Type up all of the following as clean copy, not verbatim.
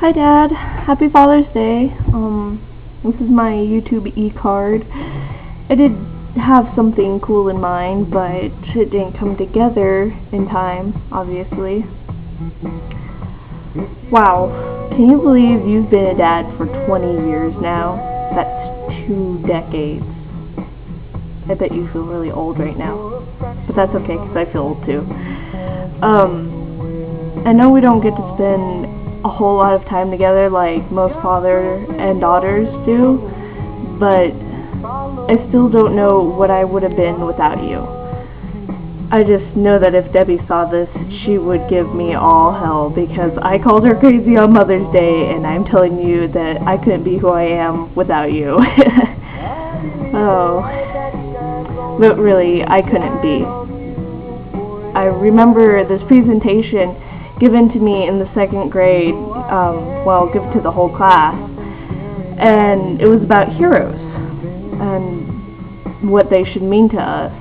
Hi Dad, happy Father's Day. This is my YouTube e-card. I did have something cool in mind, but it didn't come together in time, obviously. Wow, can you believe you've been a dad for 20 years now? That's 2 decades. I bet you feel really old right now, but that's okay because I feel old too. I know we don't get to spend a whole lot of time together like most father and daughters do, but I still don't know what I would have been without you. I just know that if Debbie saw this, she would give me all hell because I called her crazy on Mother's Day, and I'm telling you that I couldn't be who I am without you. Oh, but really, I couldn't be. I remember this presentation given to me in the 2nd grade, given to the whole class, and it was about heroes and what they should mean to us.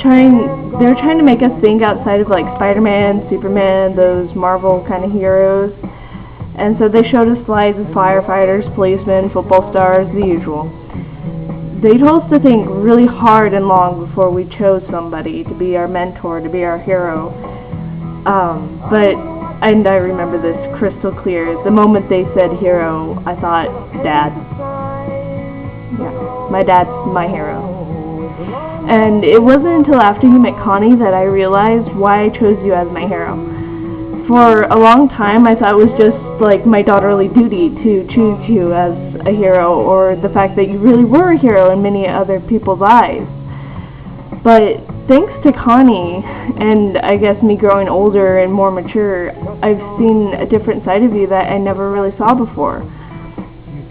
They were trying to make us think outside of like Spider-Man, Superman, those Marvel kind of heroes, and so they showed us slides of firefighters, policemen, football stars, the usual. They told us to think really hard and long before we chose somebody to be our mentor, to be our hero. And I remember this crystal clear. The moment they said hero, I thought, Dad. Yeah, my dad's my hero. And it wasn't until after you met Connie that I realized why I chose you as my hero. For a long time, I thought it was just like my daughterly duty to choose you as a hero, or the fact that you really were a hero in many other people's eyes. But thanks to Connie, and I guess me growing older and more mature, I've seen a different side of you that I never really saw before.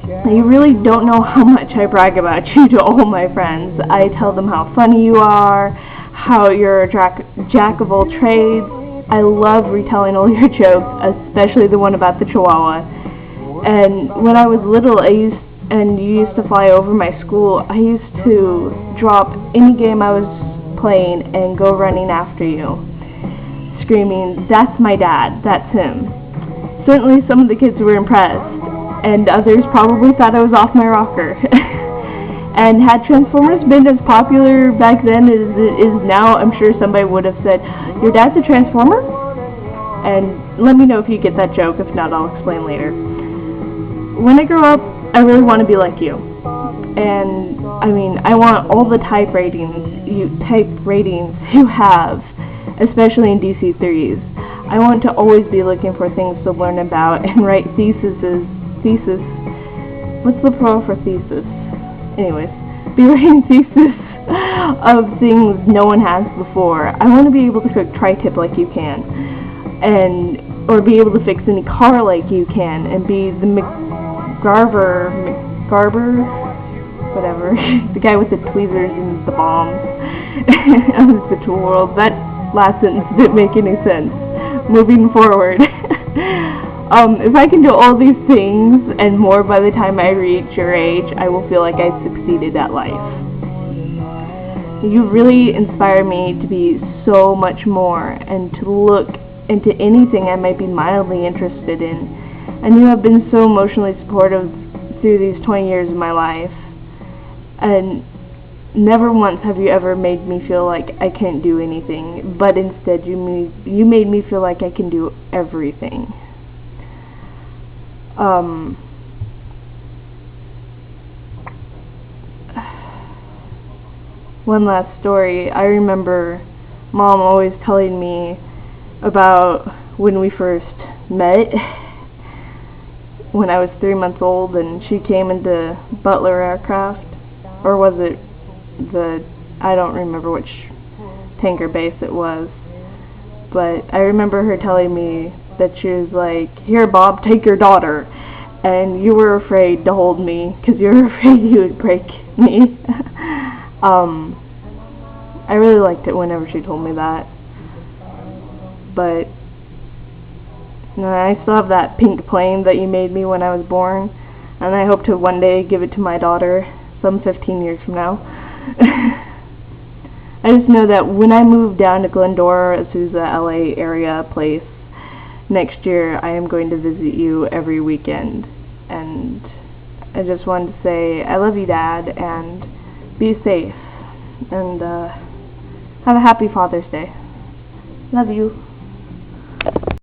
You really don't know how much I brag about you to all my friends. I tell them how funny you are, how you're a jack of all trades. I love retelling all your jokes, especially the one about the Chihuahua. And when I was little, you used to fly over my school, I used to drop any game I was playing and go running after you, screaming, "That's my dad, that's him." Certainly some of the kids were impressed, and others probably thought I was off my rocker. And had Transformers been as popular back then as it is now, I'm sure somebody would have said, "Your dad's a Transformer?" And let me know if you get that joke. If not, I'll explain later. When I grow up, I really want to be like you. And I want all the type ratings you have, especially in DC3s. I want to always be looking for things to learn about and write thesis. What's the plural for thesis? Anyways, be writing thesis of things no one has before. I want to be able to cook tri-tip like you can, or be able to fix any car like you can, and be the McGarver, whatever, the guy with the tweezers and the bombs of the tool world. That last sentence didn't make any sense. Moving forward. If I can do all these things and more by the time I reach your age, I will feel like I've succeeded at life. You really inspire me to be so much more and to look into anything I might be mildly interested in. And you have been so emotionally supportive through these 20 years of my life. And never once have you ever made me feel like I can't do anything, but instead you made me feel like I can do everything. One last story. I remember Mom always telling me about when we first met, when I was 3 months old and she came into Butler Aircraft, or was it I don't remember which tanker base it was, but I remember her telling me that she was like, "Here Bob, take your daughter," and you were afraid to hold me because you were afraid you would break me. I really liked it whenever she told me that, but I still have that pink plane that you made me when I was born, and I hope to one day give it to my daughter some 15 years from now. I just know that when I moved down to Glendora, Azusa, LA area place, next year I am going to visit you every weekend. And I just wanted to say I love you, Dad, and be safe, and have a happy Father's Day. Love you.